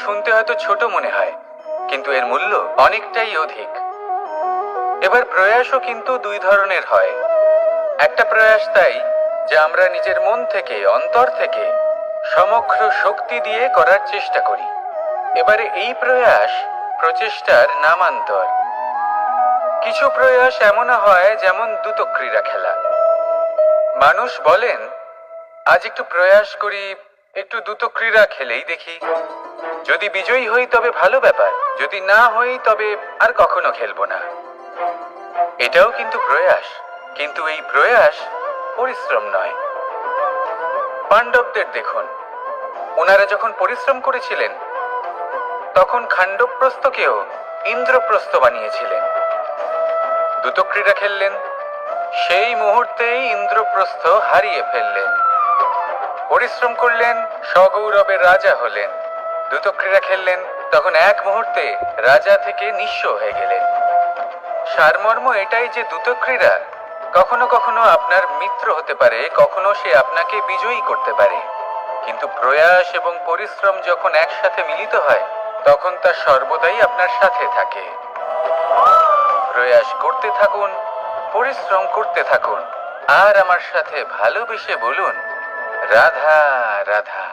শুনতে হয়তো ছোট মনে হয়, কিন্তু এর মূল্য অনেকটাই অধিক। এবার প্রয়াসও কিন্তু দুই ধরনের হয়। একটা প্রয়াস তাই যা আমরা নিজের মন থেকে, অন্তর থেকে সমগ্র শক্তি দিয়ে করার চেষ্টা করি। এবারে এই প্রয়াস প্রচেষ্টার নামান্তর। কিছু প্রয়াস এমন হয় যেমন দ্রুতক্রীড়া খেলা। মানুষ বলেন, আজ একটু প্রয়াস করি, একটু দ্রুতক্রীড়া খেলেই দেখি, যদি বিজয়ী হই তবে ভালো ব্যাপার, যদি না হই তবে আর কখনো খেলবো না। এটাও কিন্তু প্রয়াস, কিন্তু এই প্রয়াস পরিশ্রম নয়। পাণ্ডবদের দেখুন, ওনারা যখন পরিশ্রম করেছিলেন তখন খাণ্ডবপ্রস্থকেও ইন্দ্রপ্রস্থ বানিয়েছিলেন। দ্রুতক্রীড়া খেললেন, সেই মুহূর্তেই ইন্দ্রপ্রস্থ হারিয়ে ফেললেন। পরিশ্রম করলেন, সগৌরবের রাজা হলেন। দ্রুতক্রীড়া খেললেন, তখন এক মুহূর্তে রাজা থেকে নিঃস্ব হয়ে গেলেন। সারমর্ম এটাই যে দ্রুতক্রীড়া কখনো কখনো আপনার মিত্র হতে পারে, কখনো সে আপনাকে বিজয়ী করতে পারে, কিন্তু প্রয়াস এবং পরিশ্রম যখন একসাথে মিলিত হয় তখন তা সর্বদাই আপনার সাথে থাকে। প্রয়াস করতে থাকুন, পরিশ্রম করতে থাকুন, আর আমার সাথে ভালোবেসে বলুন, রাধা রাধা।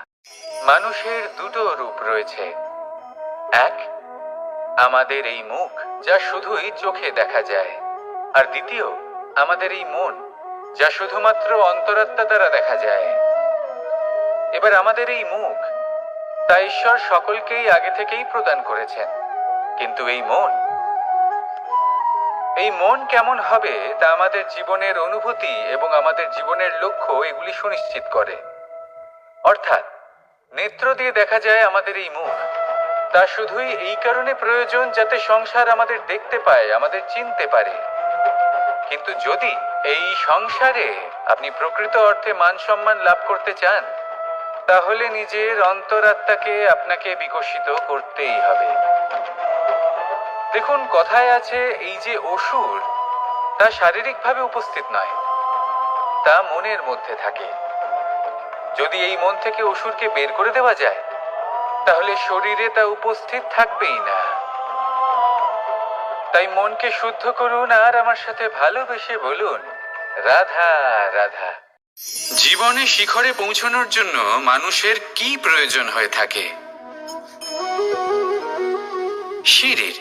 মানুষের দুটো রূপ রয়েছে। এক, আমাদের এই মুখ যা শুধুই চোখে দেখা যায়, আর দ্বিতীয় আমাদের এই মন যা শুধুমাত্র অন্তরাত্মা দ্বারা দেখা যায়। এবার আমাদের এই মুখ তা ঈশ্বর সকলকেই আগে থেকেই প্রদান করেছেন, কিন্তু এই মন কেমন হবে তা আমাদের জীবনের অনুভূতি এবং আমাদের জীবনের লক্ষ্য এগুলি সুনিশ্চিত করে। অর্থাৎ নেত্র দিয়ে দেখা যায় আমাদের এই মুখ, তা শুধুই এই কারণে প্রয়োজন যাতে সংসার আমাদের দেখতে পায়, আমাদের চিনতে পারে। কিন্তু যদি এই সংসারে আপনি প্রকৃত অর্থে মান সম্মান লাভ করতে চান, তাহলে নিজের অন্তরাত্মাকে আপনাকে বিকশিত করতেই হবে। দেখুন, কথায় আছে এই যে অসুর, তা শারীরিকভাবে উপস্থিত নয়, তা মনের মধ্যে থাকে। যদি এই মন থেকে অসুরকে বের করে দেওয়া যায় তাহলে শরীরে তা উপস্থিত থাকবেই না। তাই মনকে শুদ্ধ করুন আর আমার সাথে ভালোবেসে বলুন, রাধা রাধা। জীবনে শিখরে পৌঁছানোর জন্য মানুষের কি প্রয়োজন হয়ে থাকে? সিঁড়ির।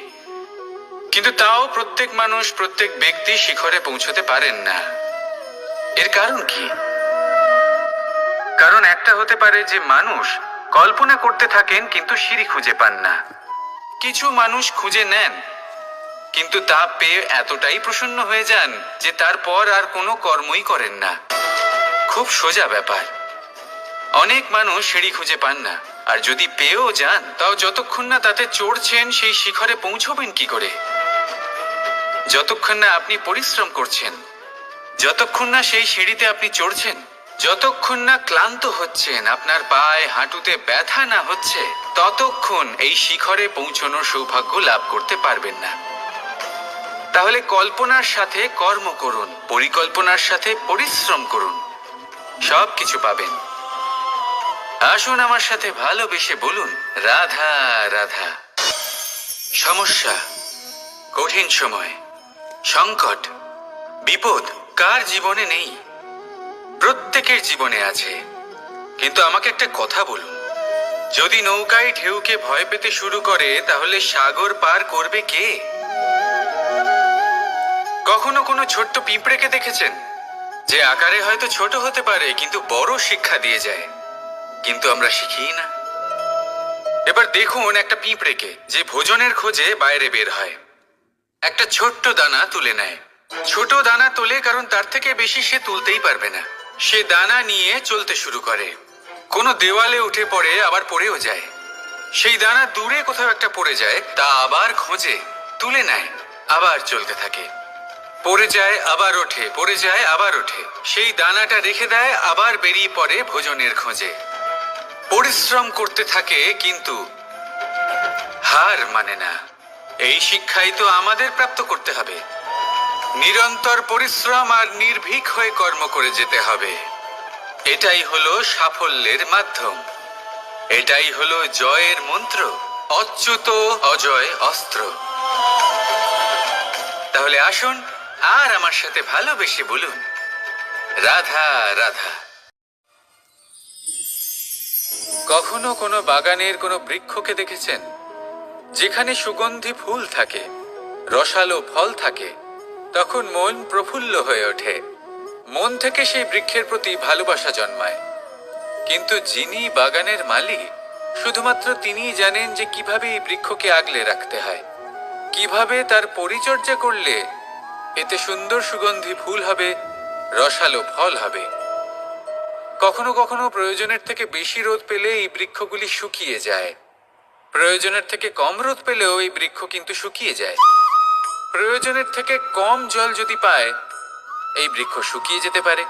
কিন্তু তাও প্রত্যেক মানুষ, প্রত্যেক ব্যক্তি শিখরে পৌঁছতে পারেন না। এর কারণ কি? কারণ একটা হতে পারে যে মানুষ কল্পনা করতে থাকেন কিন্তু সিঁড়ি খুঁজে পান না। কিছু মানুষ খুঁজে নেন কিন্তু তা পেয়ে এতটাই প্রসন্ন হয়ে যান যে তারপর আর কোনো কর্মই করেন না। খুব সোজা ব্যাপার। অনেক মানুষ সিঁড়ি খুঁজে পান না, আর যদি পেয়েও যান তাও যতক্ষণ না তাতে চড়ছেন সেই শিখরে পৌঁছবেন কি করে? যতক্ষণ না আপনি পরিশ্রম করছেন, যতক্ষণ না সেই সিঁড়িতে আপনি চড়ছেন, যতক্ষণ না ক্লান্ত হচ্ছেন, আপনার পায়ে হাঁটুতে ব্যথা না হচ্ছে, ততক্ষণ এই শিখরে পৌঁছানোর সৌভাগ্য লাভ করতে পারবেন না। তাহলে কল্পনার সাথে কর্ম করুন, পরিকল্পনার সাথে পরিশ্রম করুন, সব কিছু পাবেন। আসুন আমার সাথে ভালোবেসে বলুন, রাধা রাধা। সমস্যা, কঠিন সময়, সংকট, বিপদ কার জীবনে নেই? প্রত্যেকের জীবনে আছে। কিন্তু আমাকে একটা কথা বলুন, যদি নৌকায় ঢেউকে ভয় পেতে শুরু করে তাহলে সাগর পার করবে কে? কখনো কোনো ছোট্ট পিঁপড়েকে দেখেছেন যে আকারে হয়তো ছোট হতে পারে কিন্তু বড় শিক্ষা দিয়ে যায়? কিন্তু আমরা শিখি না। এবার দেখুন একটা পিঁপড়েকে যে ভোজনের খোঁজে বাইরে বের হয়, একটা ছোট্ট দানা তুলে নেয়। ছোট দানা তোলে কারণ তার থেকে বেশি সে তুলতেই পারবে না। সে দানা নিয়ে চলতে শুরু করে, কোনো দেওয়ালে উঠে পড়ে, আবার পড়েও যায়। সেই দানা দূরে কোথাও একটা পড়ে যায়, তা আবার খোঁজে, তুলে নেয়, আবার চলতে থাকে। পড়ে যায় আবার ওঠে, পড়ে যায় আবার ওঠে, সেই দানাটা রেখে দেয়, আবার বেরিয়ে পড়ে ভোজনের খোঁজে। পরিশ্রম করতে থাকে কিন্তু হার মানে না। এই শিক্ষাই তো আমাদের প্রাপ্ত করতে হবে। নিরন্তর পরিশ্রম আর নির্ভীক হয়ে কর্ম করে যেতে হবে। এটাই হলো সাফল্যের মাধ্যম। এটাই হলো জয়ের মন্ত্র, অচ্যুত অজয় অস্ত্র। তাহলে আসুন আর আমার সাথে ভালোবেসে বলুন, রাধা রাধা। কখনো কোনো বাগানের কোনো বৃক্ষকে দেখেছেন যেখানে সুগন্ধি ফুল থাকে, রসালো ফল থাকে? তখন মন প্রফুল্ল হয়ে ওঠে, মন থেকে সেই বৃক্ষের প্রতি ভালোবাসা জন্মায়। কিন্তু যিনি বাগানের মালিক, শুধুমাত্র তিনিই জানেন যে কিভাবে এই বৃক্ষকে আগলে রাখতে হয়, কিভাবে তার পরিচর্যা করলে এতে সুন্দর সুগন্ধি ফুল হবে, রসালো ফল হবে। কখনো কখনো প্রয়োজনের থেকে বেশি রোদ পেলে এই বৃক্ষগুলি শুকিয়ে যায়, প্রয়োজনের থেকে কম রোদ পেলেও এই বৃক্ষ কিন্তু শুকিয়ে যায়। প্রয়োজনের থেকে কম জল যদি পায়, এই বৃক্ষ শুকিয়ে যেতে পারে।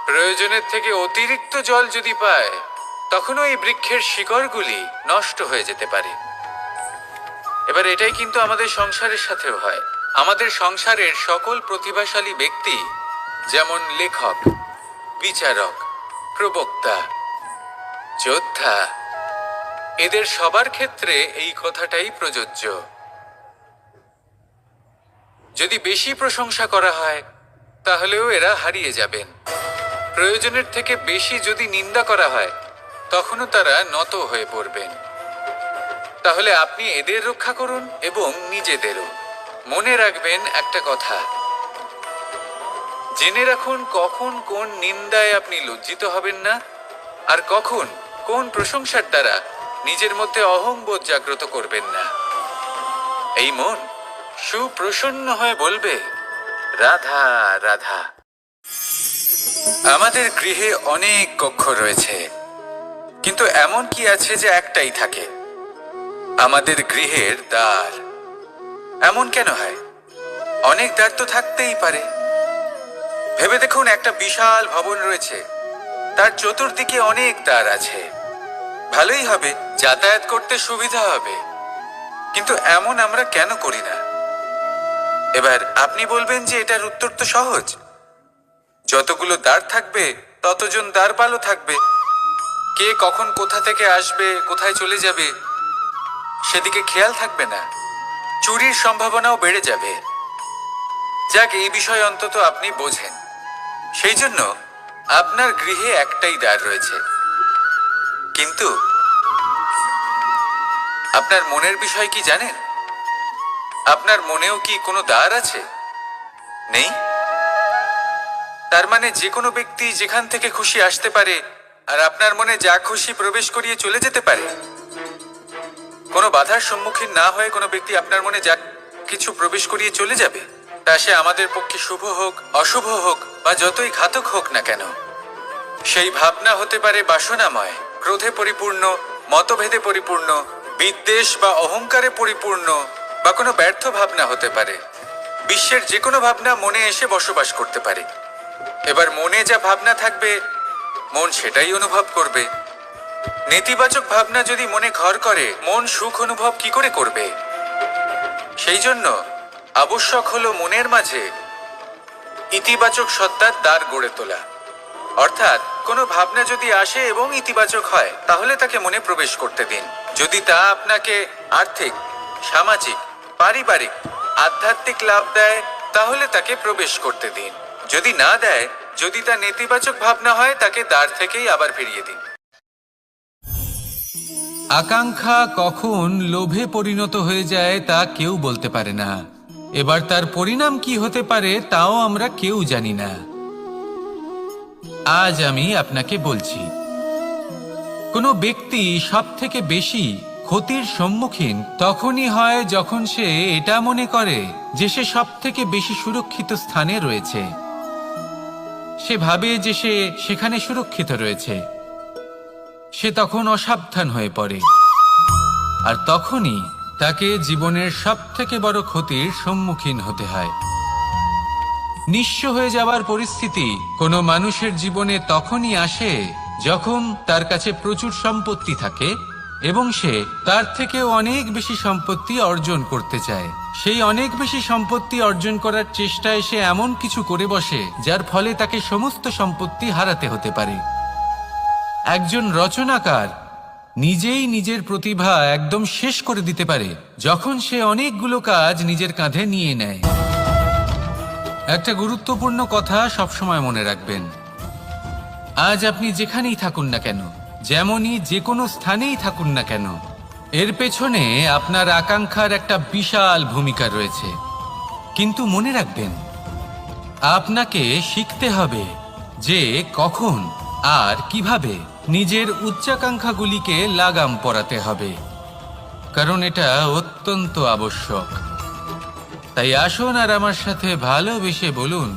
প্রয়োজনের থেকে অতিরিক্ত জল যদি পায়, তখনও এই বৃক্ষের শিকড়গুলি নষ্ট হয়ে যেতে পারে। এবার এটাই কিন্তু আমাদের সংসারের সাথেও হয়। আমাদের সংসারের সকল প্রতিভাশালী ব্যক্তি, যেমন লেখক, বিচারক, প্রবক্তা, যোদ্ধা, এদের সবার ক্ষেত্রে এই কথাটাই প্রযোজ্য। যদি বেশি প্রশংসা করা হয়, তাহলেও এরা হারিয়ে যাবেন। প্রয়োজনের থেকে বেশি যদি নিন্দা করা হয়, তখনও তারা নত হয়ে পড়বেন। তাহলে আপনি এদের রক্ষা করুন এবং নিজেদেরও। মনে রাখবেন একটা কথা, জেনে রাখুন কখন কোন নিন্দায় আপনি লজ্জিত হবেন না, আর কখন কোন প্রশংসার দ্বারা নিজের মধ্যে অহংবোধ জাগ্রত করবেন না। এই মন সুপ্রসন্ন হয়ে বলবে, রাধা রাধা। আমাদের গৃহে অনেক কক্ষ রয়েছে, কিন্তু এমন কি আছে যে একটাই থাকে? আমাদের গৃহের দ্বার। এমন কেন হয়? অনেক দ্বার তো থাকতেই পারে। ভেবে দেখুন, একটা বিশাল ভবন রয়েছে, তার চতুর্দিকে অনেক দ্বার আছে। ভালোই হবে, যাতায়াত করতে সুবিধা হবে, কিন্তু এমন আমরা কেন করি না? এবার আপনি বলবেন যে এটার উত্তর তো সহজ, যতগুলো দ্বার থাকবে ততজন দ্বারপালও থাকবে। কে কখন কোথা থেকে আসবে, কোথায় চলে যাবে, সেদিকে খেয়াল থাকবে না, চুরির সম্ভাবনাও বেড়ে যাবে। যাক, এই বিষয় অন্তত আপনি বোঝেন। সেই জন্য আপনার গৃহে একটাই দ্বার রয়েছে। কিন্তু আপনার মনের বিষয় কি জানেন? আপনার মনেও কি কোনো দ্বার আছে? নেই? তার মানে যে কোনো ব্যক্তি যেখান থেকে খুশি আসতে পারে, আর আপনার মনে যা খুশি প্রবেশ করিয়ে চলে যেতে পারে। কোনো বাধার সম্মুখীন না হয়ে কোনো ব্যক্তি আপনার মনে যা কিছু প্রবেশ করিয়ে চলে যাবে, তা সে আমাদের পক্ষে শুভ হোক, অশুভ হোক, বা যতই ঘাতক হোক না কেন। সেই ভাবনা হতে পারে বাসনাময়, ক্রোধে পরিপূর্ণ, মতভেদে পরিপূর্ণ, বিদ্বেষ বা অহংকারে পরিপূর্ণ, বা কোনো ব্যর্থ ভাবনা হতে পারে। বিশ্বের যে কোনো ভাবনা মনে এসে বসবাস করতে পারে। এবার মনে যা ভাবনা থাকবে, মন সেটাই অনুভব করবে। নেতিবাচক ভাবনা যদি মনে ঘর করে, মন সুখ অনুভব কি করে করবে? সেই জন্য আবশ্যক হলো মনের মাঝে ইতিবাচক সত্তার দ্বার গড়ে তোলা। অর্থাৎ কোনো ভাবনা যদি আসে এবং ইতিবাচক হয়, তাহলে তাকে মনে প্রবেশ করতে দিন। যদি তা আপনাকে আর্থিক, সামাজিক, পারিবারিক, আধ্যাত্মিক লাভ দেয়, তাহলে তাকে প্রবেশ করতে দিন। যদি না দেয়, যদি তা নেতিবাচক ভাবনা হয়, তাকে দ্বার থেকেই আবার ফিরিয়ে দিন। আকাঙ্ক্ষা কখন লোভে পরিণত হয়ে যায় তা কেউ বলতে পারে না। এবার তার পরিণাম কি হতে পারে তাও আমরা কেউ জানি না। আজ আমি আপনাকে বলছি, কোনো ব্যক্তি সব থেকে বেশি ক্ষতির সম্মুখীন তখনই হয় যখন সে এটা মনে করে যে সে সব থেকে বেশি সুরক্ষিত স্থানে রয়েছে। সে ভাবে যে সে সেখানে সুরক্ষিত রয়েছে। সে তখন অসাবধান হয়ে পড়ে, আর তখনই তাকে জীবনের সব থেকে বড় ক্ষতির সম্মুখীন হতে হয়। নিঃস্ব হয়ে যাওয়ার পরিস্থিতি কোনো মানুষের জীবনে তখনই আসে যখন তার কাছে প্রচুর সম্পত্তি থাকে এবং সে তার থেকেও অনেক বেশি সম্পত্তি অর্জন করতে চায়। সেই অনেক বেশি সম্পত্তি অর্জন করার চেষ্টায় সে এমন কিছু করে বসে যার ফলে তাকে সমস্ত সম্পত্তি হারাতে হতে পারে। একজন রচনাকার নিজেই নিজের প্রতিভা একদম শেষ করে দিতে পারে যখন সে অনেকগুলো কাজ নিজের কাঁধে নিয়ে নেয়। একটা গুরুত্বপূর্ণ কথা সবসময় মনে রাখবেন, আজ আপনি যেখানেই থাকুন না কেন, যেমনই যে কোনো স্থানেই থাকুন না কেন, এর পেছনে আপনার আকাঙ্ক্ষার একটা বিশাল ভূমিকা রয়েছে। কিন্তু মনে রাখবেন, আপনাকে শিখতে হবে যে কখন আর কিভাবে নিজের উচ্চাকাঙ্ক্ষাগুলিকে লাগাম পরাতে হবে, কারণ এটা অত্যন্ত আবশ্যক। তাই আসুন আর আমার সাথে ভালোবেসে বলুন,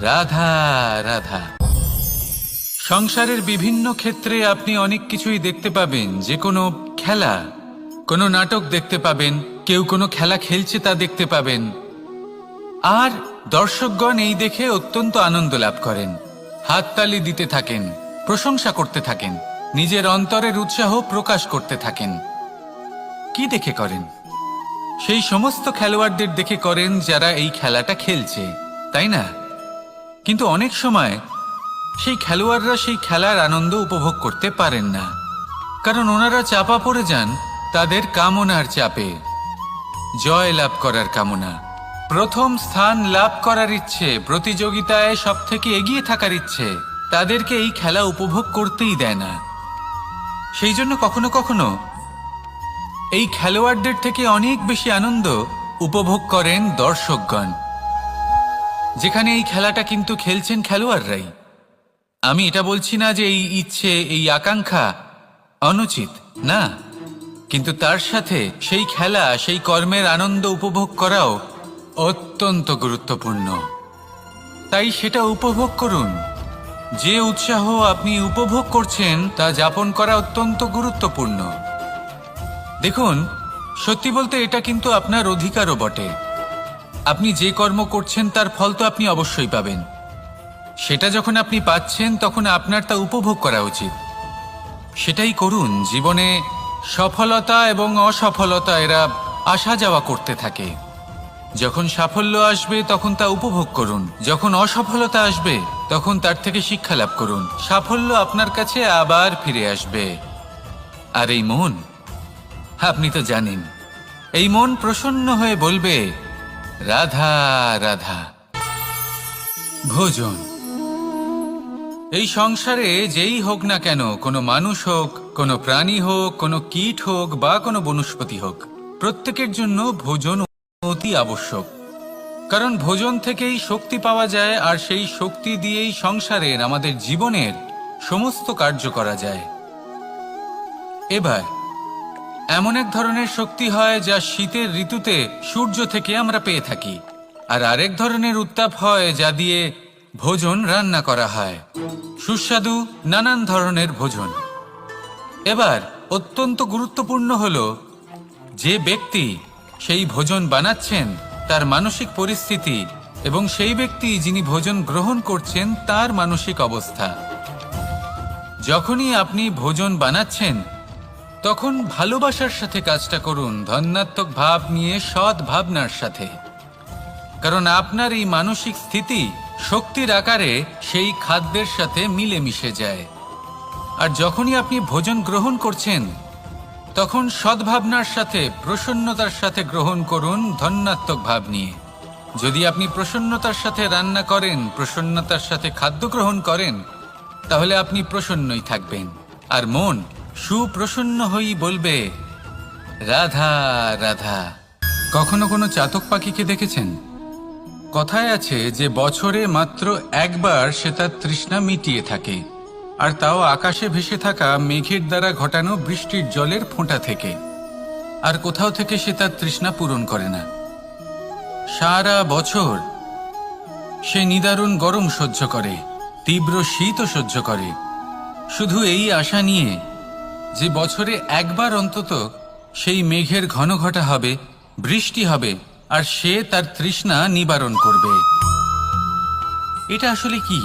রাধা রাধা। সংসারের বিভিন্ন ক্ষেত্রে আপনি অনেক কিছুই দেখতে পাবেন, যে কোনো খেলা, কোনো নাটক দেখতে পাবেন, কেউ কোনো খেলা খেলছে তা দেখতে পাবেন, আর দর্শকগণ এই দেখে অত্যন্ত আনন্দ লাভ করেন, হাততালি দিতে থাকেন, প্রশংসা করতে থাকেন, নিজের অন্তরের উৎসাহ প্রকাশ করতে থাকেন। কি দেখে করেন? সেই সমস্ত খেলোয়াড়দের দেখে করেন যারা এই খেলাটা খেলছে, তাই না? কিন্তু অনেক সময় সেই খেলোয়াড়রা সেই খেলার আনন্দ উপভোগ করতে পারেন না, কারণ ওনারা চাপা পড়ে যান তাদের কামনার চাপে। জয় লাভ করার কামনা, প্রথম স্থান লাভ করার ইচ্ছে, প্রতিযোগিতায় সব থেকে এগিয়ে থাকার ইচ্ছে তাদেরকে এই খেলা উপভোগ করতেই দেয় না। সেই জন্য কখনো কখনো এই খেলোয়াড়দের থেকে অনেক বেশি আনন্দ উপভোগ করেন দর্শকগণ, যেখানে এই খেলাটা কিন্তু খেলছেন খেলোয়াড়রাই। আমি এটা বলছি না যে এই ইচ্ছে, এই আকাঙ্ক্ষা অনুচিত না, কিন্তু তার সাথে সেই খেলা, সেই কর্মের আনন্দ উপভোগ করাও অত্যন্ত গুরুত্বপূর্ণ। তাই সেটা উপভোগ করুন। যে উৎসাহ আপনি উপভোগ করছেন তা যাপন করা অত্যন্ত গুরুত্বপূর্ণ। দেখুন, সত্যি বলতে এটা কিন্তু আপনার অধিকারও বটে। আপনি যে কর্ম করছেন তার ফল তো আপনি অবশ্যই পাবেন। সেটা যখন আপনি পাচ্ছেন তখন আপনার তা উপভোগ করা উচিত। সেটাই করুন। জীবনে সফলতা এবং অসফলতা এরা আসা যাওয়া করতে থাকে। যখন সাফল্য আসবে তখন তা উপভোগ করুন, যখন অসফলতা আসবে তখন তার থেকে শিক্ষা লাভ করুন। সাফল্য আপনার কাছে আবার ফিরে আসবে। আর এই মন, আপনি তো জানেন, এই মন প্রসন্ন হয়ে বলবে, রাধা রাধা। ভোজন, এই সংসারে যেই হোক না কেন, কোনো মানুষ হোক, কোনো প্রাণী হোক, কোনো কীট হোক বা কোনো বনস্পতি হোক, প্রত্যেকের জন্য ভোজন অতি আবশ্যক। কারণ ভোজন থেকেই শক্তি পাওয়া যায়, আর সেই শক্তি দিয়েই সংসারের, আমাদের জীবনের সমস্ত কার্য করা যায়। এবার এমন এক ধরনের শক্তি হয় যা শীতের ঋতুতে সূর্য থেকে আমরা পেয়ে থাকি, আর আরেক ধরনের উত্তাপ হয় যা দিয়ে ভোজন রান্না করা হয়, সুস্বাদু নানান ধরনের ভোজন। এবার অত্যন্ত গুরুত্বপূর্ণ হলো যে ব্যক্তি সেই ভোজন বানাচ্ছেন তার মানসিক পরিস্থিতি, এবং সেই ব্যক্তি যিনি ভোজন গ্রহণ করছেন তার মানসিক অবস্থা। যখনই আপনি ভোজন বানাচ্ছেন তখন ভালোবাসার সাথে কাজটা করুন, ধন্যাত্মক ভাব নিয়ে, সৎ ভাবনার সাথে। কারণ আপনার এই মানসিক স্থিতি শক্তির আকারে সেই খাদ্যের সাথে মিলেমিশে যায়। আর যখনই আপনি ভোজন গ্রহণ করছেন তখন সদ্ভাবনার সাথে, প্রসন্নতার সাথে গ্রহণ করুন, ধন্যাত্মক ভাব নিয়ে। যদি আপনি প্রসন্নতার সাথে রান্না করেন, প্রসন্নতার সাথে খাদ্য গ্রহণ করেন, তাহলে আপনি প্রসন্নই থাকবেন, আর মন সুপ্রসন্ন হয়েই বলবে, রাধা রাধা। কখনো কোনো চাতক পাখিকে দেখেছেন? কথায় আছে যে বছরে মাত্র একবার সে তার তৃষ্ণা মিটিয়ে থাকে, আর তাও আকাশে ভেসে থাকা মেঘের দ্বারা ঘটানো বৃষ্টির জলের ফোঁটা থেকে। আর কোথাও থেকে সে তার তৃষ্ণা পূরণ করে না। সারা বছর সে নিদারুণ গরম সহ্য করে, তীব্র শীতও সহ্য করে, শুধু এই আশা নিয়ে যে বছরে একবার অন্তত সেই মেঘের ঘন ঘটা হবে, বৃষ্টি হবে, আর সে তার তৃষ্ণা নিবারণ করবে। এটা আসলে কি?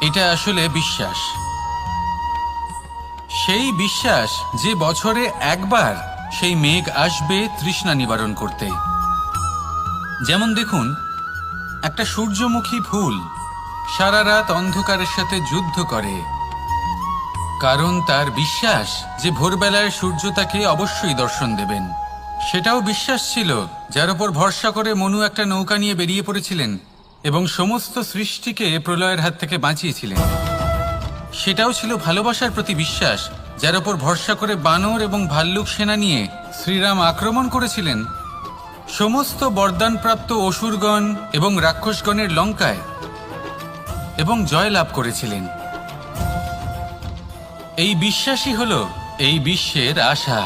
এটা আসলে বিশ্বাস। সেই বিশ্বাস যে বছরে একবার সেই মেঘ আসবে তৃষ্ণা নিবারণ করতে। যেমন দেখুন, একটা সূর্যমুখী ফুল সারা রাত অন্ধকারের সাথে যুদ্ধ করে, কারণ তার বিশ্বাস যে ভোরবেলায় সূর্য তাকে অবশ্যই দর্শন দেবেন। সেটাও বিশ্বাস ছিল যার উপর ভরসা করে মনু একটা নৌকা নিয়ে বেরিয়ে পড়েছিলেন এবং সমস্ত সৃষ্টিকে প্রলয়ের হাত থেকে বাঁচিয়েছিলেন। সেটাও ছিল ভালোবাসার প্রতি বিশ্বাস যার উপর ভরসা করে বানর এবং ভাল্লুক সেনা নিয়ে শ্রীরাম আক্রমণ করেছিলেন সমস্ত বরদানপ্রাপ্ত অসুরগণ এবং রাক্ষসগণের লঙ্কায় এবং জয় লাভ করেছিলেন। এই বিশ্বাসই হলো এই বিশ্বের আশা।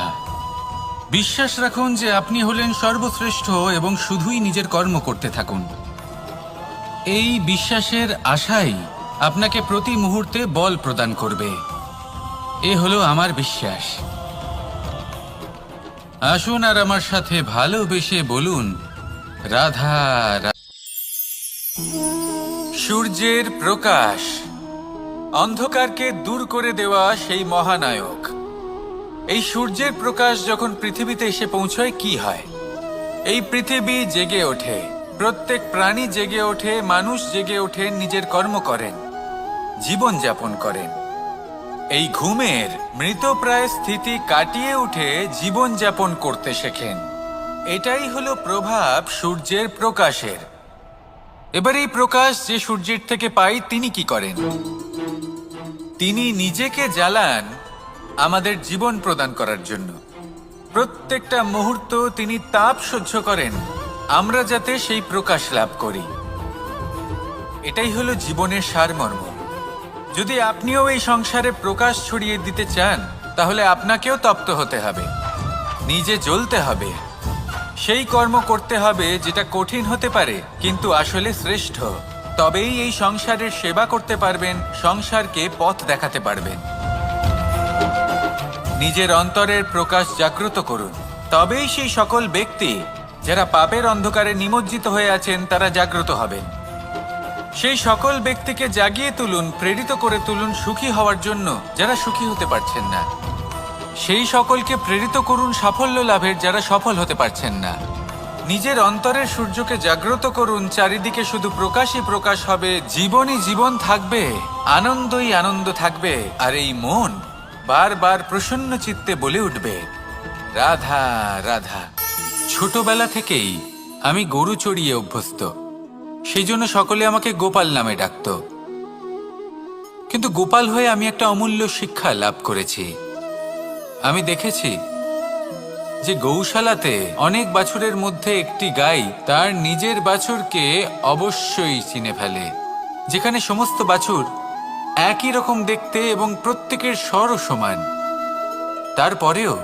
বিশ্বাস রাখুন যে আপনি হলেন সর্বশ্রেষ্ঠ এবং শুধুই নিজের কর্ম করতে থাকুন। এই বিশ্বাসের আশাই আপনাকে প্রতি মুহূর্তে বল প্রদান করবে। এ হলো আমার বিশ্বাস। আসুন আর আমার সাথে ভালোবেসে বলুন, রাধা সূর্যের প্রকাশ, অন্ধকারকে দূর করে দেওয়া সেই মহানায়ক। এই সূর্যের প্রকাশ যখন পৃথিবীতে এসে পৌঁছয় কি হয়? এই পৃথিবী জেগে ওঠে, প্রত্যেক প্রাণী জেগে ওঠে, মানুষ জেগে ওঠে, নিজের কর্ম করেন, জীবন যাপন করেন। এই ঘুমের মৃতপ্রায় স্থিতি কাটিয়ে উঠে জীবন যাপন করতে শেখেন। এটাই হলো প্রভাব সূর্যের প্রকাশের। এবার এই প্রকাশ যে সূর্যের থেকে পাই তিনি কি করেন? তিনি নিজেকে জ্বালান আমাদের জীবন প্রদান করার জন্য। প্রত্যেকটা মুহূর্ত তিনি তাপ সহ্য করেন আমরা যাতে সেই প্রকাশ লাভ করি। এটাই হলো জীবনের সারমর্ম। যদি আপনিও এই সংসারে প্রকাশ ছড়িয়ে দিতে চান তাহলে আপনাকেও তপ্ত হতে হবে, নিজে জ্বলতে হবে, সেই কর্ম করতে হবে যেটা কঠিন হতে পারে কিন্তু আসলে শ্রেষ্ঠ। তবেই এই সংসারের সেবা করতে পারবেন, সংসারকে পথ দেখাতে পারবেন। নিজের অন্তরের প্রকাশ জাগ্রত করুন, তবেই সেই সকল ব্যক্তি যারা পাপের অন্ধকারে নিমজ্জিত হয়ে আছেন তারা জাগ্রত হবেন। সেই সকল ব্যক্তিকে জাগিয়ে তুলুন, প্রেরিত করে তুলুন সুখী হওয়ার জন্য যারা সুখী হতে পারছেন না। সেই সকলকে প্রেরিত করুন সাফল্য লাভের যারা সফল হতে পারছেন না। নিজের অন্তরের সূর্যকে জাগ্রত করুন, চারিদিকে শুধু প্রকাশই প্রকাশ হবে, জীবনই জীবন থাকবে, আনন্দই আনন্দ থাকবে, আর এই মন বারবার প্রসন্ন চিত্তে বলে উঠবে, রাধা রাধা। ছোটবেলা থেকেই আমি গরু চড়িয়ে অভ্যস্ত, সেই জন্য সকলে আমাকে গোপাল নামে ডাকত। কিন্তু গোপাল হয়ে আমি একটা অমূল্য শিক্ষা লাভ করেছি। আমি দেখেছি যে গৌশালাতে অনেক বাছুরের মধ্যে একটি গাই তার নিজের বাছুরকে অবশ্যই চিনে ফেলে। যেখানে সমস্ত বাছুর একই রকম দেখতে এবং প্রত্যেকের স্বরও সমান, তারপরেও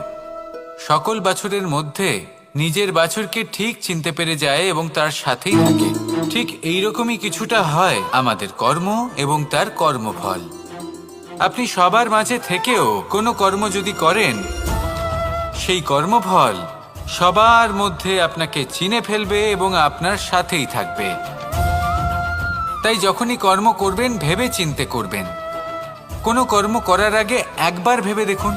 সকল বাছুরের মধ্যে নিজের বাছুরকে ঠিক চিনতে পেরে যায় এবং তার সাথেই থাকে। ঠিক এইরকমই কিছুটা হয় আমাদের কর্ম এবং তার কর্মফল। আপনি সবার মাঝে থেকেও কোনো কর্ম যদি করেন, সেই কর্মফল সবার মধ্যে আপনাকে চিনে ফেলবে এবং আপনার সাথেই থাকবে। তাই যখনই কর্ম করবেন ভেবে চিন্তে করবেন। কোনো কর্ম করার আগে একবার ভেবে দেখুন,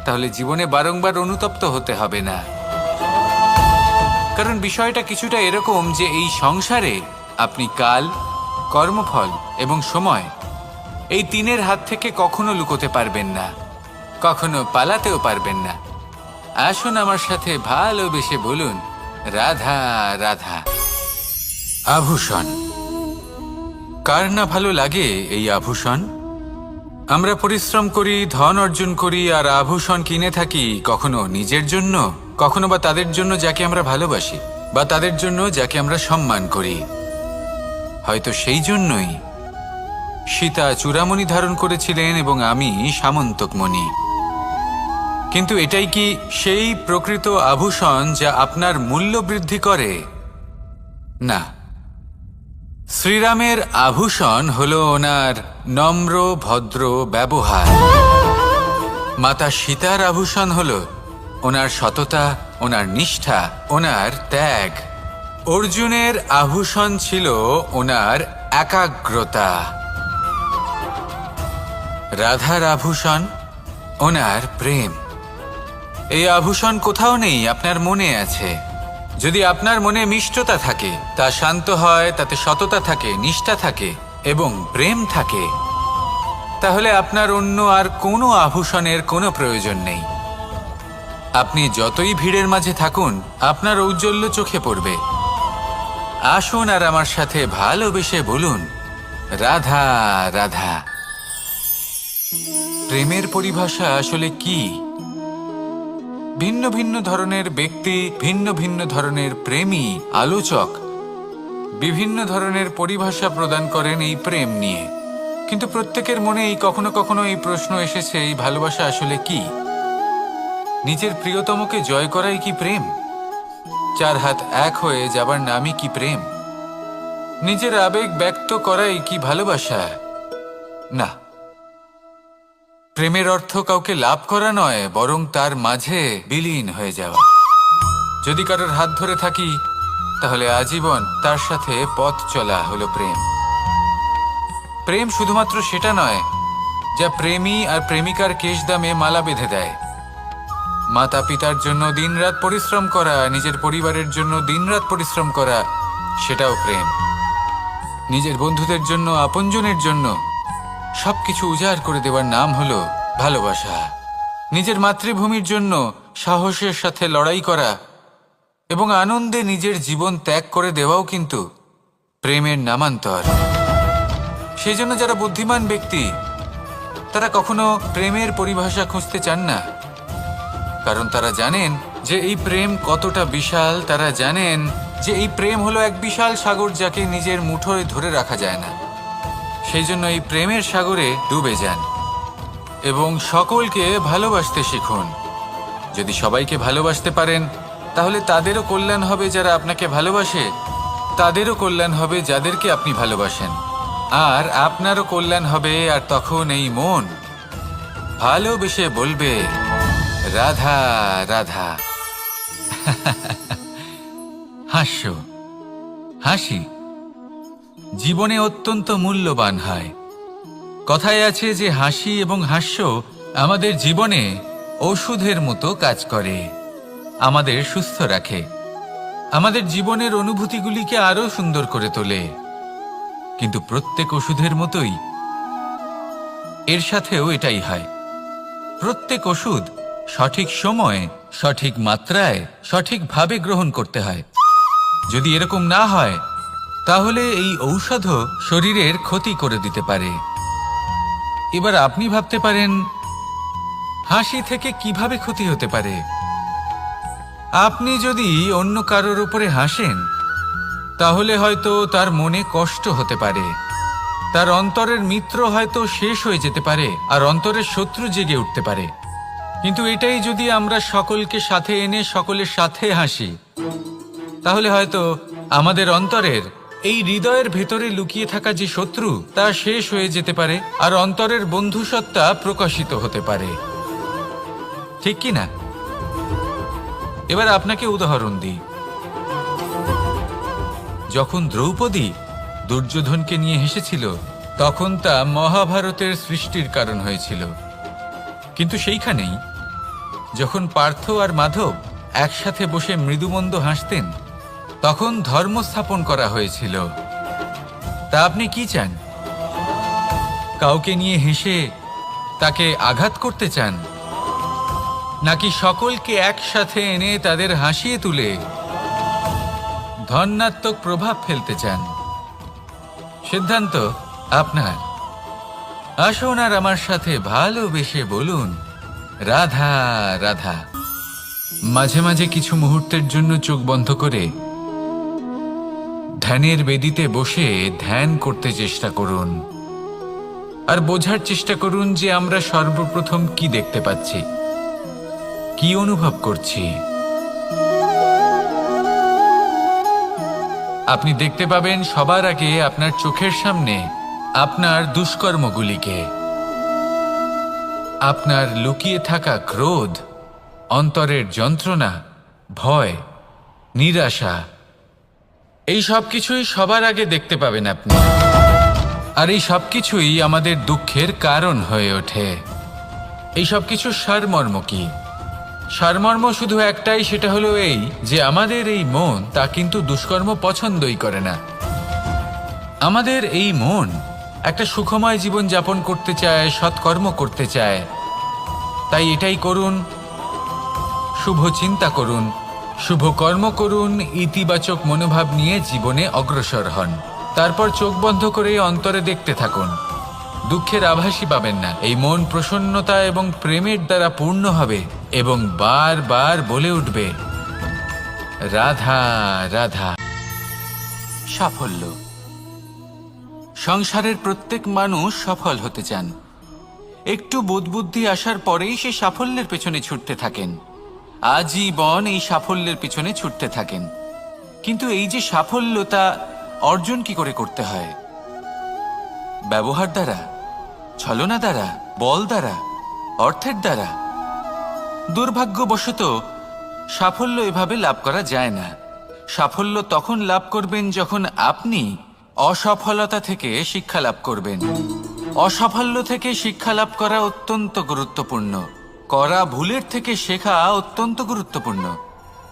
তাহলে জীবনে বারংবার অনুতপ্ত হতে হবে না। কারণ বিষয়টা কিছুটা এরকম যে এই সংসারে আপনি কাল, কর্মফল এবং সময় এই তিনের হাত থেকে কখনো লুকোতে পারবেন না, কখনো পালাতেও পারবেন না। আসুন আমার সাথে ভালোবেসে বলুন, রাধা রাধা। আভূষণ, কার না ভালো লাগে এই আভূষণ? আমরা পরিশ্রম করি, ধন অর্জন করি আর আভূষণ কিনে থাকি, কখনো নিজের জন্য, কখনো বা তাদের জন্য যাকে আমরা ভালোবাসি, বা তাদের জন্য যাকে আমরা সম্মান করি। হয়তো সেই জন্যই সীতা চূড়ামণি ধারণ করেছিলেন এবং আমি সামন্তকমণি। কিন্তু এটাই কি সেই প্রকৃত আভূষণ যা আপনার মূল্য বৃদ্ধি করে? না। শ্রীরামের আভূষণ হল ওনার নম্র ভদ্র ব্যবহার। মাতা সীতার আভূষণ হল ওনার সততা, ওনার নিষ্ঠা, ওনার ত্যাগ। অর্জুনের আভূষণ ছিল ওনার একাগ্রতা। রাধার আভূষণ ওনার প্রেম। এই আভূষণ কোথাও নেই, আপনার মনে আছে। যদি আপনার মনে মিষ্টতা থাকে, তা শান্ত হয়, তাতে সততা থাকে, নিষ্ঠা থাকে এবং প্রেম থাকে, তাহলে আপনার অন্য আর কোনো আভূষণের কোনো প্রয়োজন নেই। আপনি যতই ভিড়ের মাঝে থাকুন, আপনার ঔজ্জ্বল্য চোখে পড়বে। আসুন আর আমার সাথে ভালোবেসে বলুন, রাধা রাধা। প্রেমের পরিভাষা আসলে কি? ভিন্ন ভিন্ন ধরনের ব্যক্তি, ভিন্ন ভিন্ন ধরনের প্রেমী, আলোচক বিভিন্ন ধরনের পরিভাষা প্রদান করেন এই প্রেম নিয়ে। কিন্তু প্রত্যেকের মনেই কখনো কখনো এই প্রশ্ন এসেছে, এই ভালোবাসা আসলে কি? নিজের প্রিয়তমকে জয় করাই কি প্রেম? চার হাত এক হয়ে যাবার নামই কি প্রেম? নিজের আবেগ ব্যক্ত করাই কি ভালোবাসা? না, প্রেমের অর্থ কাউকে লাভ করা নয়, বরং তার মাঝে বিলীন হয়ে যাওয়া। যদি কারোর হাত ধরে থাকি, তাহলে আজীবন তার সাথে পথ চলা হলো প্রেম। প্রেম শুধুমাত্র সেটা নয় যা প্রেমী আর প্রেমিকার কেশদামে মালা বেঁধে দেয়। মাতা পিতার জন্য দিনরাত পরিশ্রম করা, নিজের পরিবারের জন্য দিনরাত পরিশ্রম করা, সেটাও প্রেম। নিজের বন্ধুদের জন্য, আপনজনের জন্য সবকিছু উজাড় করে দেওয়ার নাম হলো ভালোবাসা। নিজের মাতৃভূমির জন্য সাহসের সাথে লড়াই করা এবং আনন্দে নিজের জীবন ত্যাগ করে দেওয়াও কিন্তু প্রেমের নামান্তর। সেই জন্য যারা বুদ্ধিমান ব্যক্তি, তারা কখনো প্রেমের পরিভাষা খুঁজতে চান না, কারণ তারা জানেন যে এই প্রেম কতটা বিশাল। তারা জানেন যে এই প্রেম হলো এক বিশাল সাগর, যাকে নিজের মুঠোয় ধরে রাখা যায় না। সেই জন্য এই প্রেমের সাগরে ডুবে যান এবং সকলকে ভালোবাসতে শিখুন। যদি সবাইকে ভালোবাসতে পারেন, তাহলে তাদেরও কল্যাণ হবে যারা আপনাকে ভালোবাসে, তাদেরও কল্যাণ হবে যাদেরকে আপনি ভালোবাসেন, আর আপনারও কল্যাণ হবে। আর তখন এই মন ভালোবেসে বলবে, রাধা রাধা। হাস্য, হাসি জীবনে অত্যন্ত মূল্যবান হয়। কথায় আছে যে হাসি এবং হাস্য আমাদের জীবনে ওষুধের মতো কাজ করে, আমাদের সুস্থ রাখে, আমাদের জীবনের অনুভূতিগুলিকে আরো সুন্দর করে তোলে। কিন্তু প্রত্যেক ওষুধের মতোই এর সাথেও এটাই হয়। প্রত্যেক ওষুধ সঠিক সময়ে, সঠিক মাত্রায়, সঠিকভাবে গ্রহণ করতে হয়। যদি এরকম না হয়, তাহলে এই ঔষধও শরীরের ক্ষতি করে দিতে পারে। এবার আপনি ভাবতে পারেন, হাসি থেকে কিভাবে ক্ষতি হতে পারে? আপনি যদি অন্য কারোর উপরে হাসেন, তাহলে হয়তো তার মনে কষ্ট হতে পারে, তার অন্তরের মিত্র হয়তো শেষ হয়ে যেতে পারে, আর অন্তরের শত্রু জেগে উঠতে পারে। কিন্তু এটাই যদি আমরা সকলকে সাথে এনে সকলের সাথে হাসি, তাহলে হয়তো আমাদের অন্তরের, এই হৃদয়ের ভেতরে লুকিয়ে থাকা যে শত্রু, তা শেষ হয়ে যেতে পারে, আর অন্তরের বন্ধুসত্তা প্রকাশিত হতে পারে। ঠিক কি না? এবার আপনাকে উদাহরণ দিই। যখন দ্রৌপদী দুর্যোধনকে নিয়ে হেসেছিল, তখন তা মহাভারতের সৃষ্টির কারণ হয়েছিল। কিন্তু সেইখানেই যখন পার্থ আর মাধব একসাথে বসে মৃদুমন্দ হাসতেন, তখন ধর্ম স্থাপন করা হয়েছিল। তা আপনি কি চান? কাউকে নিয়ে হেসে তাকে আঘাত করতে চান, নাকি সকলকে একসাথে এনে তাদের হাসিয়ে তুলে ধনাত্মক প্রভাব ফেলতে চান? সিদ্ধান্ত আপনার। আসুন আর আমার সাথে ভালোবেসে বলুন, রাধা রাধা। মাঝে মাঝে কিছু মুহূর্তের জন্য চোখ বন্ধ করে ধ্যানের বেদিতে বসে ধ্যান করতে চেষ্টা করুন, আর বোঝার চেষ্টা করুন যে আমরা সর্বপ্রথম কি দেখতে পাচ্ছি, কি অনুভব করছি। আপনি দেখতে পাবেন সবার আগে আপনার চোখের সামনে আপনার দুষ্কর্মগুলিকে, আপনার লুকিয়ে থাকা ক্রোধ, অন্তরের যন্ত্রণা, ভয়, নিরাশা, এই সব কিছুই সবার আগে দেখতে পাবেন আপনি। আর এই সব কিছুই আমাদের দুঃখের কারণ হয়ে ওঠে। এই সব কিছুর সারমর্ম কি? সারমর্ম শুধু একটাই, সেটা হলো এই যে আমাদের এই মন তা কিন্তু দুষ্কর্ম পছন্দই করে না। আমাদের এই মন একটা সুখময় জীবন যাপন করতে চায়, সৎকর্ম করতে চায়। তাই এটাই করুন, শুভ চিন্তা করুন, শুভ কর্ম করুন, ইতিবাচক মনোভাব নিয়ে জীবনে অগ্রসর হন। তারপর চোখ বন্ধ করে অন্তরে দেখতে থাকুন। দুঃখের আভাসই পাবেন না। এই মন প্রসন্নতা এবং প্রেমের দ্বারা পূর্ণ হবে এবং বারবার বলে উঠবে, রাধা রাধা। সাফল্য। সংসারের প্রত্যেক মানুষ সফল হতে চান। একটু বোধবুদ্ধি আসার পরেই সে সাফল্যের পেছনে ছুটতে থাকেন, আজীবন এই সাফল্যের পিছনে ছুটতে থাকেন। কিন্তু এই যে সাফল্য, তা অর্জন কি করে করতে হয়? ব্যবহার দ্বারা, ছলনা দ্বারা, বল দ্বারা, অর্থের দ্বারা? দুর্ভাগ্যবশত সাফল্য এভাবে লাভ করা যায় না। সাফল্য তখন লাভ করবেন যখন আপনি অসফলতা থেকে শিক্ষা লাভ করবেন। অসাফল্য থেকে শিক্ষা লাভ করা অত্যন্ত গুরুত্বপূর্ণ। করা ভুলের থেকে শেখা অত্যন্ত গুরুত্বপূর্ণ।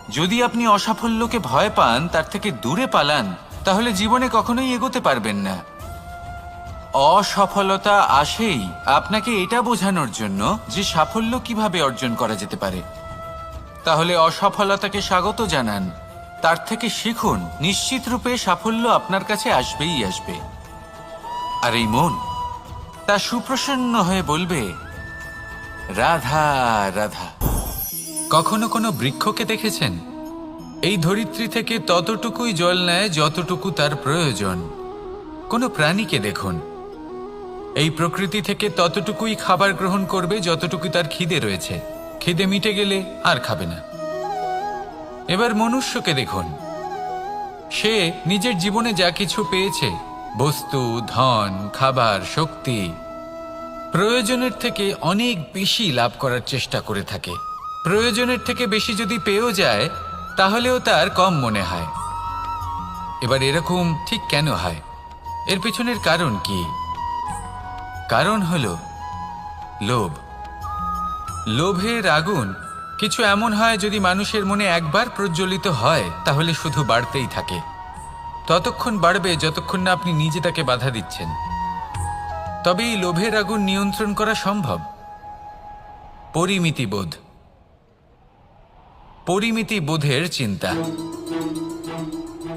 যদি আপনি অসাফল্যকে ভয় পান, তার থেকে দূরে পালান, তাহলে জীবনে কখনোই এগোতে পারবেন না। অসফলতা আসেই আপনাকে এটা বোঝানোর জন্য যে সাফল্য কিভাবে অর্জন করা যেতে পারে। তাহলে অসফলতাকে স্বাগত জানান, তার থেকে শিখুন। নিশ্চিত রূপে সাফল্য আপনার কাছে আসবেই আসবে। আর এই মন তা সুপ্রসন্ন হয়ে বলবে, রাধা রাধা। কখনো কোনো বৃক্ষকে দেখেছেন? এই ধরিত্রী থেকে ততটুকুই জল নেয় যতটুকু তার প্রয়োজন। কোনো প্রাণীকে দেখুন, এই প্রকৃতি থেকে ততটুকুই খাবার গ্রহণ করবে যতটুকু তার খিদে রয়েছে। খিদে মিটে গেলে আর খাবে না। এবার মনুষ্যকে দেখুন, সে নিজের জীবনে যা কিছু পেয়েছে, বস্তু, ধন, খাবার, শক্তি, প্রয়োজনের থেকে অনেক বেশি লাভ করার চেষ্টা করে থাকে। প্রয়োজনের থেকে বেশি যদি পেয়েও যায়, তাহলেও তার কম মনে হয়। এবার এরকম ঠিক কেন হয়? এর পিছনের কারণ কি? কারণ হলো লোভ। লোভের আগুন কিছু এমন হয়, যদি মানুষের মনে একবার প্রজ্বলিত হয় তাহলে শুধু বাড়তেই থাকে। ততক্ষণ বাড়বে যতক্ষণ না আপনি নিজে তাকে বাধা দিচ্ছেন। তবে এই লোভের আগুন নিয়ন্ত্রণ করা সম্ভব। পরিমিতিবোধ। পরিমিতিবোধের চিন্তা।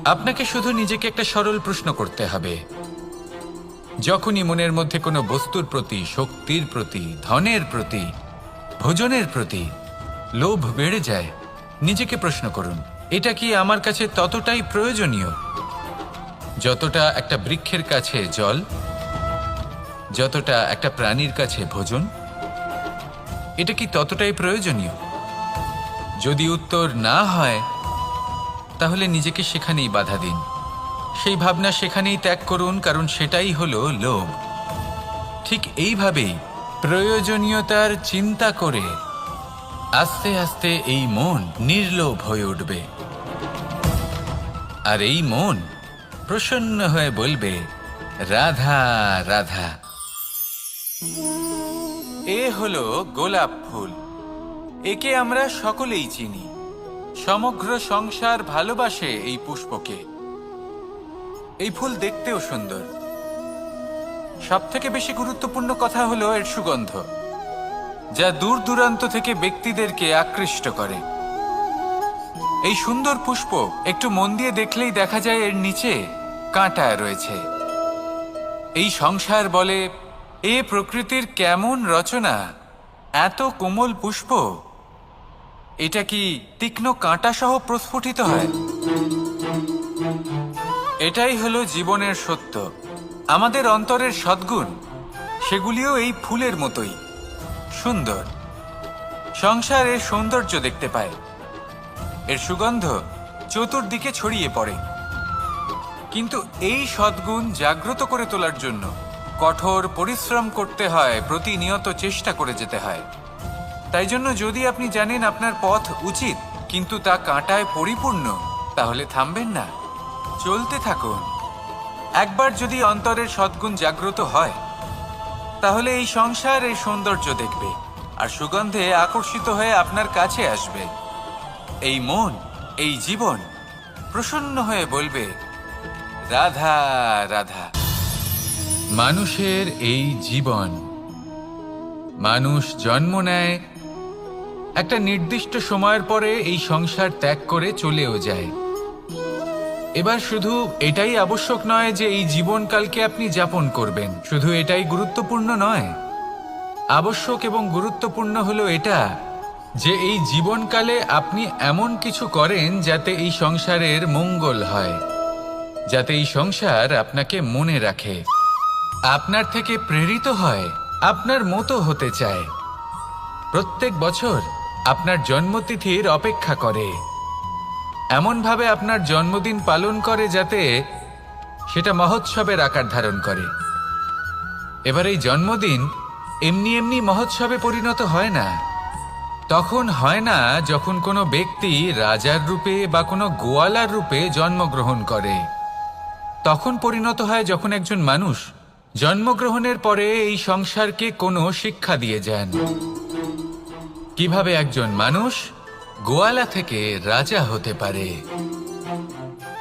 আপনাকে শুধু নিজেকে একটা সরল প্রশ্ন করতে হবে। যখনই মনের মধ্যে কোনো বস্তুর প্রতি, শক্তির প্রতি, ধনের প্রতি, ভোজনের প্রতি লোভ বেড়ে যায়, নিজেকে প্রশ্ন করুন, এটা কি আমার কাছে ততটাই প্রয়োজনীয় যতটা একটা বৃক্ষের কাছে জল, যতটা একটা প্রাণীর কাছে ভোজন? এটা কি ততটাই প্রয়োজনীয়? যদি উত্তর না হয়, তাহলে নিজেকে সেখানেই বাধা দিন। সেই ভাবনা সেখানেই ত্যাগ করুন, কারণ সেটাই হলো লোভ। ঠিক এইভাবেই প্রয়োজনীয়তার চিন্তা করে আস্তে আস্তে এই মন নির্লোভ হয়ে উঠবে। আর এই মন প্রসন্ন হয়ে বলবে, রাধা রাধা। এ হলো গোলাপ ফুল। একে আমরা সকলেই চিনি। সমগ্র সংসার ভালোবাসে এই পুষ্পকে। এই ফুল দেখতেও সুন্দর। সবথেকে বেশি গুরুত্বপূর্ণ কথা হলো এর সুগন্ধ, যা দূর দূরান্ত থেকে ব্যক্তিদেরকে আকৃষ্ট করে। এই সুন্দর পুষ্প একটু মন দিয়ে দেখলেই দেখা যায় এর নিচে কাঁটা রয়েছে। এই সংসার বলে, এ প্রকৃতির কেমন রচনা, এত কোমল পুষ্প, এটা কি তীক্ষ্ণ কাঁটা সহ প্রস্ফুটিত হয়? এটাই হলো জীবনের সত্য। আমাদের অন্তরের সদ্গুণ, সেগুলিও এই ফুলের মতোই সুন্দর। সংসার এর সৌন্দর্য দেখতে পায়, এর সুগন্ধ চতুর্দিকে ছড়িয়ে পড়ে। কিন্তু এই সদ্গুণ জাগ্রত করে তোলার জন্য কঠোর পরিশ্রম করতে হয়, প্রতিনিয়ত চেষ্টা করে যেতে হয়। তাই জন্য যদি আপনি জানেন আপনার পথ উচিত, কিন্তু তা কাঁটায় পরিপূর্ণ, তাহলে থামবেন না, চলতে থাকুন। একবার যদি অন্তরের সদ্গুণ জাগ্রত হয়, তাহলে এই সংসার এই সৌন্দর্য দেখবে আর সুগন্ধে আকর্ষিত হয়ে আপনার কাছে আসবে। এই মন, এই জীবন প্রসন্ন হয়ে বলবে, রাধা রাধা। মানুষের এই জীবন, মানুষ জন্ম নেয়, একটা নির্দিষ্ট সময়ের পরে এই সংসার ত্যাগ করে চলেও যায়। এবার শুধু এটাই আবশ্যক নয় যে এই জীবনকালকে আপনি যাপন করবেন, শুধু এটাই গুরুত্বপূর্ণ নয়। আবশ্যক এবং গুরুত্বপূর্ণ হলো এটা যে এই জীবনকালে আপনি এমন কিছু করেন যাতে এই সংসারের মঙ্গল হয়, যাতে এই সংসার আপনাকে মনে রাখে, আপনার থেকে প্রেরিত হয়, আপনার মতো হতে চায়, প্রত্যেক বছর আপনার জন্মতিথির অপেক্ষা করে, এমনভাবে আপনার জন্মদিন পালন করে যাতে সেটা মহোৎসবের আকার ধারণ করে। এবার এই জন্মদিন এমনি এমনি মহোৎসবে পরিণত হয় না। তখন হয় না যখন কোনো ব্যক্তি রাজার রূপে বা কোনো গোয়ালার রূপে জন্মগ্রহণ করে। তখন পরিণত হয় যখন একজন মানুষ জন্মগ্রহণের পরে এই সংসারকে কোনো শিক্ষা দিয়ে যান। কিভাবে একজন মানুষ গোয়ালা থেকে রাজা হতে পারে,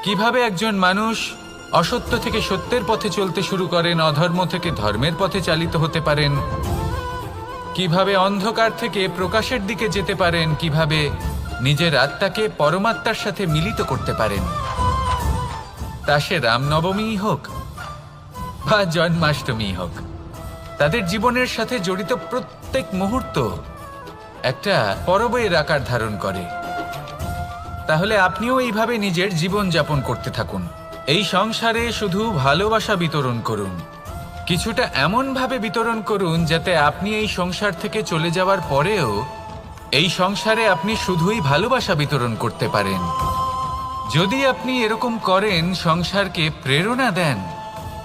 কিভাবে একজন মানুষ অসত্য থেকে সত্যের পথে চলতে শুরু করেন, অধর্ম থেকে ধর্মের পথে চালিত হতে পারেন, কিভাবে অন্ধকার থেকে প্রকাশের দিকে যেতে পারেন, কিভাবে নিজের আত্মাকে পরমাত্মার সাথে মিলিত করতে পারেন। তা সে রামনবমী হোক বা জন্মাষ্টমী হোক, তাদের জীবনের সাথে জড়িত প্রত্যেক মুহূর্ত একটা পরবের আকার ধারণ করে। তাহলে আপনিও এইভাবে নিজের জীবন যাপন করতে থাকুন। এই সংসারে শুধু ভালোবাসা বিতরণ করুন, কিছুটা এমনভাবে বিতরণ করুন যাতে আপনি এই সংসার থেকে চলে যাওয়ার পরেও এই সংসারে আপনি শুধুই ভালোবাসা বিতরণ করতে পারেন। যদি আপনি এরকম করেন, সংসারকে প্রেরণা দেন,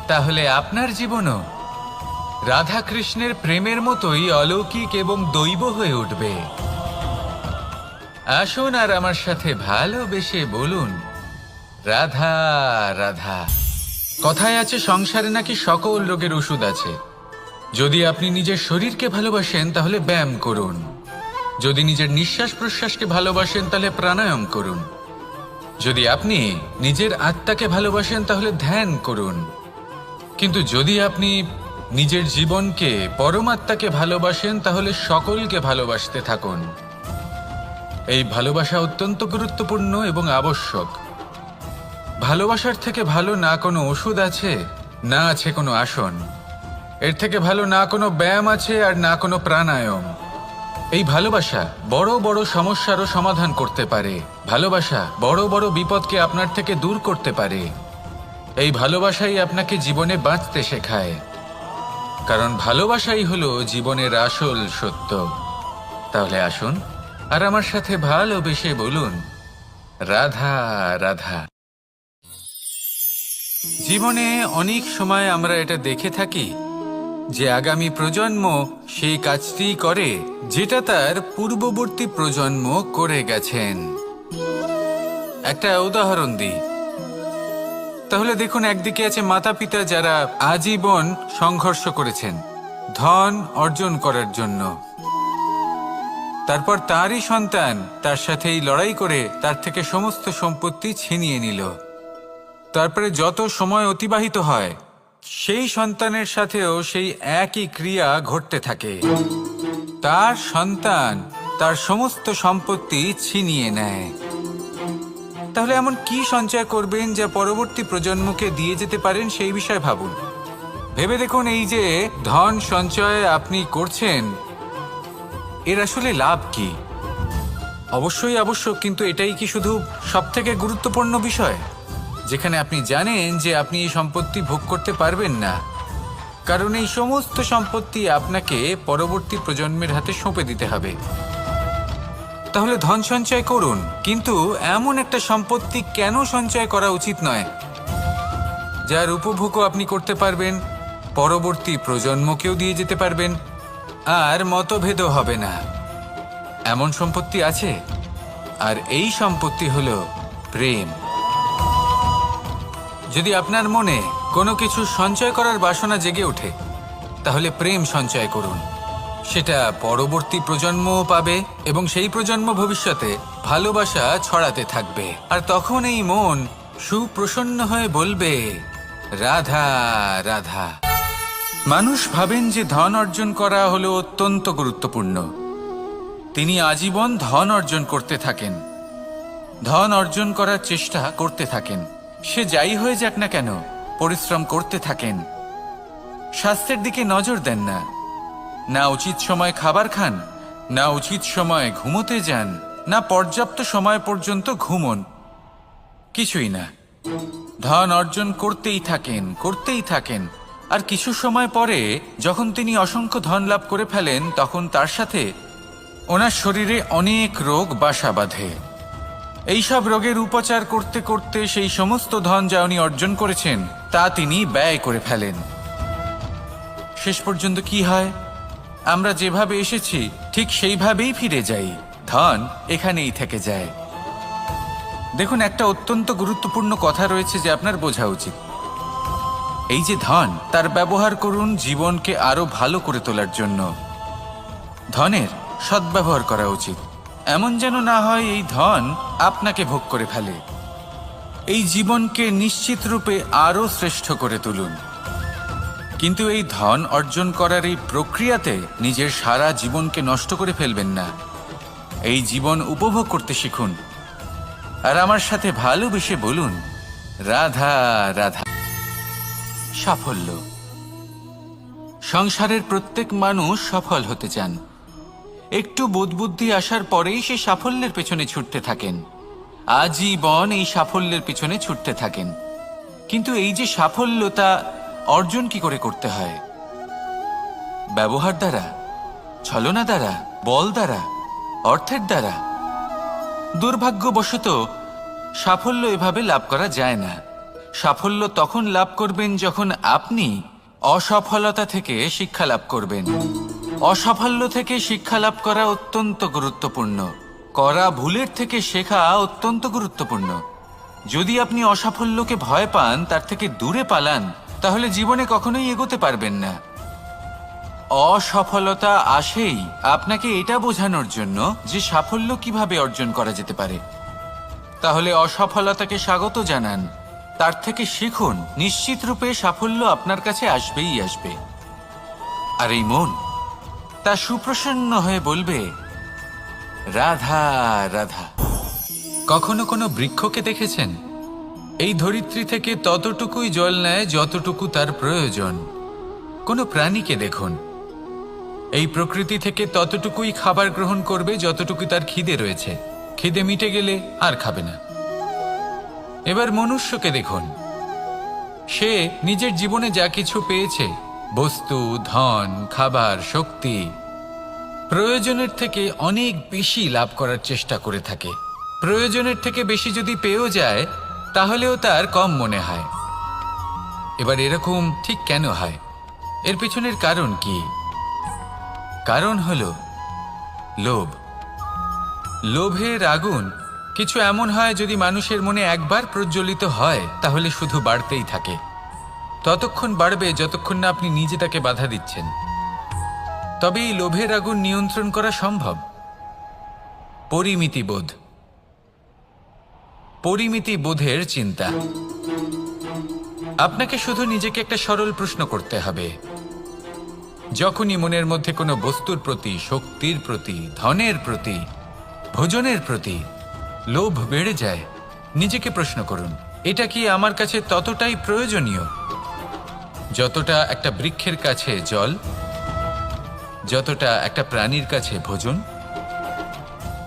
তাহলে আপনার জীবনও রাধা কৃষ্ণের প্রেমের মতোই অলৌকিক এবং দৈব হয়ে উঠবে। আসুন আর আমার সাথে ভালোবেসে বলুন, রাধা রাধা। কথায় আছে সংসারে নাকি সকল রোগের ওষুধ আছে। যদি আপনি নিজের শরীরকে ভালোবাসেন তাহলে ব্যায়াম করুন, যদি নিজের নিঃশ্বাস প্রশ্বাসকে ভালোবাসেন তাহলে প্রাণায়াম করুন, যদি আপনি নিজের আত্মাকে ভালোবাসেন তাহলে ধ্যান করুন, কিন্তু যদি আপনি নিজের জীবনকে, পরমাত্মাকে ভালোবাসেন তাহলে সকলকে ভালোবাসতে থাকুন। এই ভালোবাসা অত্যন্ত গুরুত্বপূর্ণ এবং আবশ্যক। ভালোবাসার থেকে ভালো না কোনো ওষুধ আছে, না আছে কোনো আসন। এর থেকে ভালো না কোনো ব্যায়াম আছে আর না কোনো প্রাণায়াম। এই ভালোবাসা বড় বড় সমস্যারও সমাধান করতে পারে। ভালোবাসা বড় বড় বিপদকে আপনার থেকে দূর করতে পারে। এই ভালোবাসাই আপনাকে জীবনে বাঁচতে শেখায়, কারণ ভালোবাসাই হলো জীবনের আসল সত্য। তাহলে আসুন আর আমার সাথে ভালোবেসে বলুন, রাধা রাধা। জীবনে অনেক সময় আমরা এটা দেখে থাকি যে আগামী প্রজন্ম সেই কাজটি করে যেটা তার পূর্ববর্তী প্রজন্ম করে গেছেন। একটা উদাহরণ দিই। তাহলে দেখুন, একদিকে আছে মাতা পিতা যারা আজীবন সংঘর্ষ করেছেন ধন অর্জন করার জন্য। তারপর তারই সন্তান তার সাথেই লড়াই করে তার থেকে সমস্ত সম্পত্তি ছিনিয়ে নিল। তারপরে যত সময় অতিবাহিত হয়, সেই সন্তানের সাথেও সেই একই ক্রিয়া ঘটতে থাকে। তার সন্তান তার সমস্ত সম্পত্তি ছিনিয়ে নেয়। তাহলে এমন কি সঞ্চয় করবেন যা পরবর্তী প্রজন্মকে দিয়ে যেতে পারেন, সেই বিষয়ে ভাবুন। ভেবে দেখুন, এই যে ধন সঞ্চয় আপনি করছেন, এর আসলে লাভ কি? অবশ্যই আবশ্যক, কিন্তু এটাই কি শুধু সবথেকে গুরুত্বপূর্ণ বিষয়, যেখানে আপনি জানেন যে আপনি এই সম্পত্তি ভোগ করতে পারবেন না, কারণ এই সমস্ত সম্পত্তি আপনাকে পরবর্তী প্রজন্মের হাতে সঁপে দিতে হবে। তাহলে ধন সঞ্চয় করুন, কিন্তু এমন একটা সম্পত্তি কেন সঞ্চয় করা উচিত নয় যার উপভোগও আপনি করতে পারবেন, পরবর্তী প্রজন্মকেও দিয়ে যেতে পারবেন, আর মতভেদও হবে না। এমন সম্পত্তি আছে, আর এই সম্পত্তি হলো প্রেম। যদি আপনার মনে কোনো কিছু সঞ্চয় করার বাসনা জেগে ওঠে, তাহলে প্রেম সঞ্চয় করুন। সেটা পরবর্তী প্রজন্মও পাবে এবং সেই প্রজন্ম ভবিষ্যতে ভালোবাসা ছড়াতে থাকবে। আর তখন এই মন সুপ্রসন্ন হয়ে বলবে, রাধা রাধা। মানুষ ভাবেন যে ধন অর্জন করা হলো অত্যন্ত গুরুত্বপূর্ণ। তিনি আজীবন ধন অর্জন করতে থাকেন, ধন অর্জন করার চেষ্টা করতে থাকেন। সে যাই হয়ে যাক না কেন, পরিশ্রম করতে থাকেন। স্বাস্থ্যের দিকে নজর দেন না, না উচিত সময় খাবার খান, না উচিত সময়ে ঘুমোতে যান, না পর্যাপ্ত সময় পর্যন্ত ঘুমন, কিছুই না। ধন অর্জন করতেই থাকেন, করতেই থাকেন। আর কিছু সময় পরে যখন তিনি অসংখ্য ধন লাভ করে ফেলেন, তখন তার সাথে ওনার শরীরে অনেক রোগ বাসা বাঁধে। এইসব রোগের উপচার করতে করতে সেই সমস্ত ধন যা উনি অর্জন করেছেন তা তিনি ব্যয় করে ফেলেন। শেষ পর্যন্ত কি হয়? আমরা যেভাবে এসেছি ঠিক সেইভাবেই ফিরে যাই, ধন এখানেই থেকে যায়। দেখুন, একটা অত্যন্ত গুরুত্বপূর্ণ কথা রয়েছে যে আপনার বোঝা উচিত। এই যে ধন, তার ব্যবহার করুন জীবনকে আরো ভালো করে তোলার জন্য। ধনের সদ্ব্যবহার করা উচিত, এমন যেন না হয় এই ধন আপনাকে ভোগ করে ফেলে। এই জীবনকে নিশ্চিত রূপে আরো শ্রেষ্ঠ করে তুলুন। কিন্তু এই ধন অর্জন করার এই প্রক্রিয়াতে নিজের সারা জীবনকে নষ্ট করে ফেলবেন না। এই জীবন উপভোগ করতে শিখুন, আর আমার সাথে ভালোবেসে বলুন, রাধা রাধা। সাফল্য। সংসারের প্রত্যেক মানুষ সফল হতে চান। একটু বোধবুদ্ধি আসার পরেই সে সাফল্যের পেছনে ছুটতে থাকেন, আজীবন এই সাফল্যের পেছনে ছুটতে থাকেন। কিন্তু এই যে সাফল্য, তা অর্জন কি করে করতে হয়? ব্যবহার দ্বারা, ছলনা দ্বারা, বল দ্বারা, অর্থের দ্বারা? দুর্ভাগ্যবশত সাফল্য এভাবে লাভ করা যায় না। সাফল্য তখন লাভ করবেন যখন আপনি অসফলতা থেকে শিক্ষা লাভ করবেন। অসাফল্য থেকে শিক্ষা লাভ করা অত্যন্ত গুরুত্বপূর্ণ। করা ভুলের থেকে শেখা অত্যন্ত গুরুত্বপূর্ণ। যদি আপনি অসাফল্যকে ভয় পান, তার থেকে দূরে পালান, তাহলে জীবনে কখনোই এগোতে পারবেন না। অসফলতা আসেই আপনাকে এটা বোঝানোর জন্য যে সাফল্য কিভাবে অর্জন করা যেতে পারে। তাহলে অসফলতাকে স্বাগত জানান, তার থেকে শিখুন। নিশ্চিত রূপে সাফল্য আপনার কাছে আসবেই আসবে। আর এই মন তা সুপ্রসন্ন হয়ে বলবে, রাধা রাধা। কখনো কোনো বৃক্ষকে দেখেছেন? এই ধরিত্রী থেকে ততটুকুই জল নেয় যতটুকু তার প্রয়োজন। কোনো প্রাণীকে দেখুন, এই প্রকৃতি থেকে ততটুকুই খাবার গ্রহণ করবে যতটুকু তার খিদে রয়েছে। খিদে মিটে গেলে আর খাবে না। এবার মনুষ্যকে দেখুন, সে নিজের জীবনে যা কিছু পেয়েছে, বস্তু, ধন, খাবার, শক্তি, প্রয়োজনের থেকে অনেক বেশি লাভ করার চেষ্টা করে থাকে। প্রয়োজনের থেকে বেশি যদি পেয়েও যায়, তাহলেও তার কম মনে হয়। এবার এরকম ঠিক কেন হয়? এর পিছনের কারণ কি? কারণ হলো লোভ। লোভের আগুন কিছু এমন হয়, যদি মানুষের মনে একবার প্রজ্বলিত হয় তাহলে শুধু বাড়তেই থাকে। ততক্ষণ বাড়বে যতক্ষণ না আপনি নিজে তাকে বাধা দিচ্ছেন। তবে এই লোভের আগুন নিয়ন্ত্রণ করা সম্ভব। পরিমিতিবোধ, পরিমিতিবোধের চিন্তা। আপনাকে শুধু নিজেকে একটা সরল প্রশ্ন করতে হবে। যখনই মনের মধ্যে কোনো বস্তুর প্রতি, শক্তির প্রতি, ধনের প্রতি, ভোজনের প্রতি লোভ বেড়ে যায়, নিজেকে প্রশ্ন করুন, এটা কি আমার কাছে ততটাই প্রয়োজনীয় যতটা একটা বৃক্ষের কাছে জল, যতটা একটা প্রাণীর কাছে ভোজন?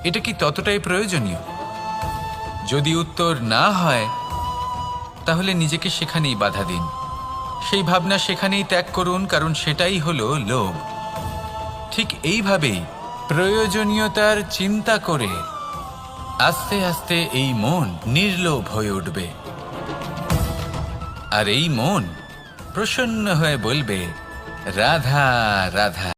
এটা কি ততটাই প্রয়োজনীয়? যদি উত্তর না হয়, তাহলে নিজেকে সেখানেই বাধা দিন। সেই ভাবনা সেখানেই ত্যাগ করুন, কারণ সেটাই হলো লোভ। ঠিক এইভাবেই প্রয়োজনীয়তার চিন্তা করে আস্তে আস্তে এই মন নির্লোভ হয়ে উঠবে। আর এই মন প্রসন্ন হয়ে বলবে, রাধা রাধা।